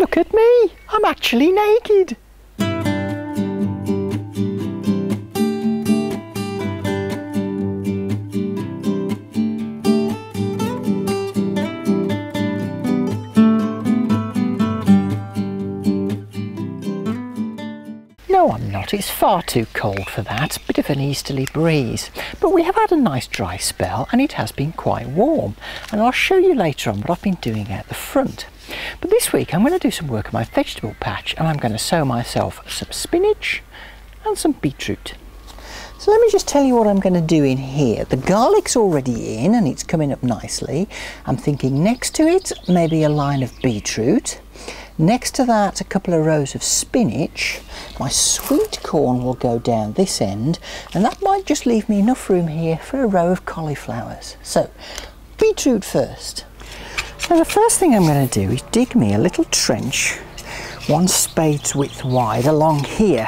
Look at me, I'm actually naked. No, I'm not. It's far too cold for that. Bit of an easterly breeze. But we have had a nice dry spell and it has been quite warm. And I'll show you later on what I've been doing out the front. But this week I'm going to do some work on my vegetable patch and I'm going to sow myself some spinach and some beetroot. So let me just tell you what I'm going to do in here. The garlic's already in and it's coming up nicely. I'm thinking next to it maybe a line of beetroot. Next to that a couple of rows of spinach. My sweet corn will go down this end and that might just leave me enough room here for a row of cauliflowers. So beetroot first. So the first thing I'm going to do is dig me a little trench 1 spade's width wide along here,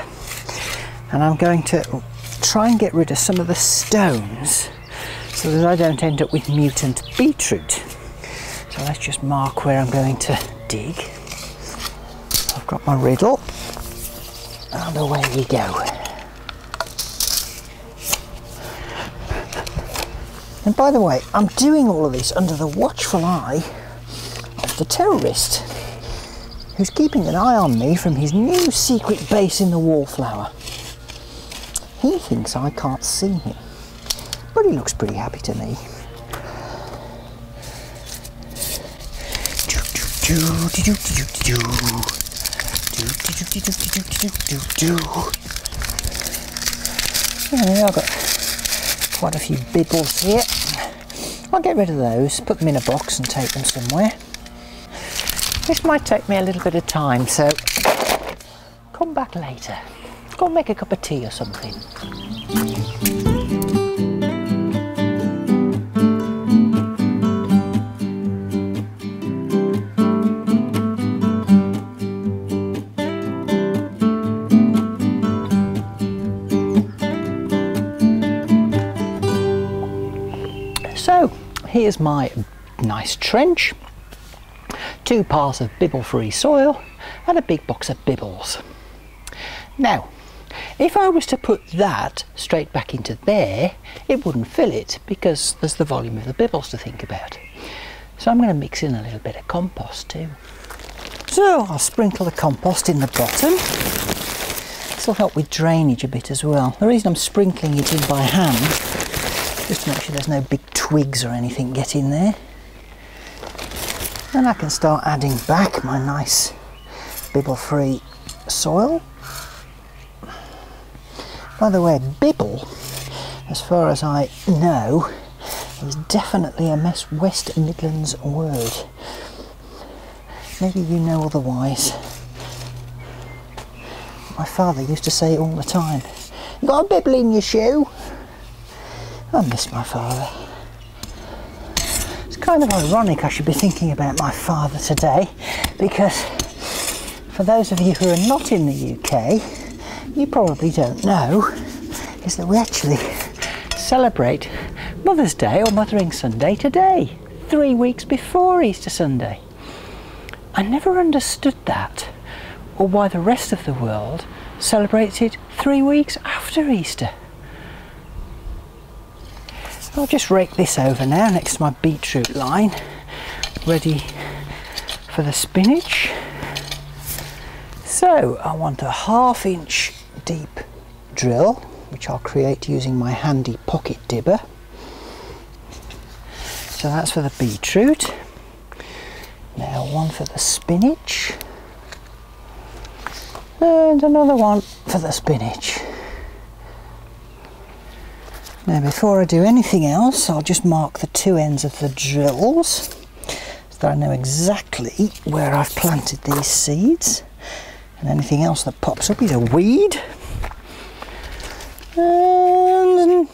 and I'm going to try and get rid of some of the stones so that I don't end up with mutant beetroot. So let's just mark where I'm going to dig. I've got my riddle and away we go. And by the way, I'm doing all of this under the watchful eye of the terrorist who's keeping an eye on me from his new secret base in the wallflower. He thinks I can't see him, but he looks pretty happy to me. I've got quite a few bibbles here. I'll get rid of those, put them in a box and take them somewhere. This might take me a little bit of time, so come back later. Go and make a cup of tea or something. So here's my nice trench, 2 piles of bibble-free soil and a big box of bibbles. Now, if I was to put that straight back into there, it wouldn't fill it because there's the volume of the bibbles to think about. So I'm going to mix in a little bit of compost too. So I'll sprinkle the compost in the bottom. This will help with drainage a bit as well. The reason I'm sprinkling it in by hand, just to make sure there's no big twigs or anything get in there. And I can start adding back my nice bibble-free soil. By the way, bibble, as far as I know, is definitely a West Midlands word. Maybe you know otherwise. My father used to say it all the time. You got a bibble in your shoe? I miss my father. It's kind of ironic I should be thinking about my father today, because for those of you who are not in the UK, you probably don't know, is that we actually celebrate Mother's Day or Mothering Sunday today, 3 weeks before Easter Sunday. I never understood that, or why the rest of the world celebrates it 3 weeks after Easter. I'll just rake this over now next to my beetroot line, ready for the spinach. So I want a 1/2 inch deep drill, which I'll create using my handy pocket dibber. So that's for the beetroot. Now one for the spinach. And another one for the spinach. Now before I do anything else, I'll just mark the 2 ends of the drills so that I know exactly where I've planted these seeds. And anything else that pops up is a weed. And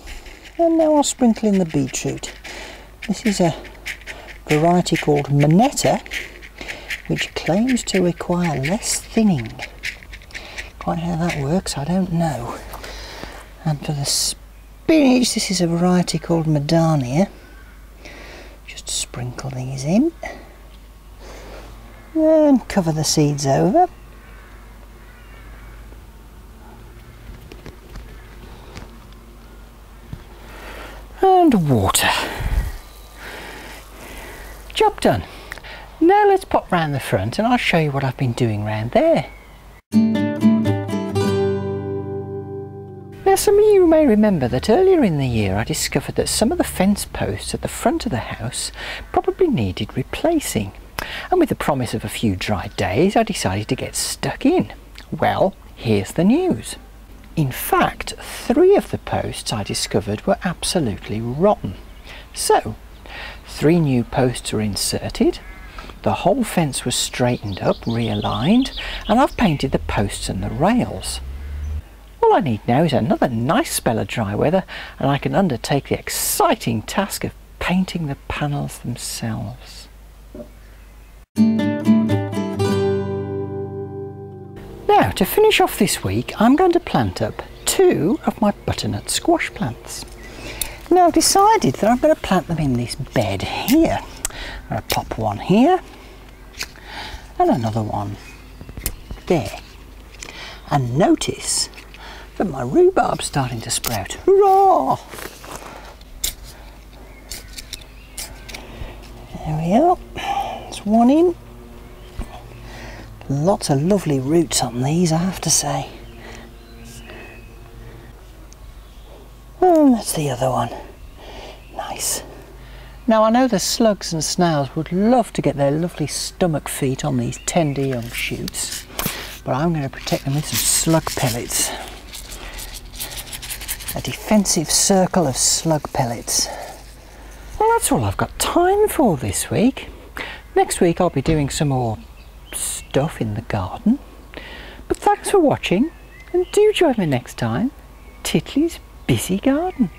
now I'll sprinkle in the beetroot. This is a variety called Monetta, which claims to require less thinning. Quite how that works, I don't know. And for the spinach, this is a variety called Madania. Just sprinkle these in. and cover the seeds over. And water. Job done. Now let's pop round the front and I'll show you what I've been doing round there. Now some of you may remember that earlier in the year I discovered that some of the fence posts at the front of the house probably needed replacing, and with the promise of a few dry days I decided to get stuck in. Well, here's the news. In fact, 3 of the posts I discovered were absolutely rotten. So, 3 new posts were inserted, the whole fence was straightened up, realigned, and I've painted the posts and the rails. All I need now is another nice spell of dry weather and I can undertake the exciting task of painting the panels themselves. Now, to finish off this week, I'm going to plant up 2 of my butternut squash plants. Now, I've decided that I'm going to plant them in this bed here. I'm going to pop one here and another one there. And notice that my rhubarb's starting to sprout. Hurrah! There we are. There's one in. Lots of lovely roots on these, I have to say. And that's the other one. Nice. Now I know the slugs and snails would love to get their lovely stomach feet on these tender young shoots, but I'm going to protect them with some slug pellets. A defensive circle of slug pellets. Well, that's all I've got time for this week. Next week I'll be doing some more stuff in the garden. But thanks for watching, and do join me next time. Titli's Busy Garden.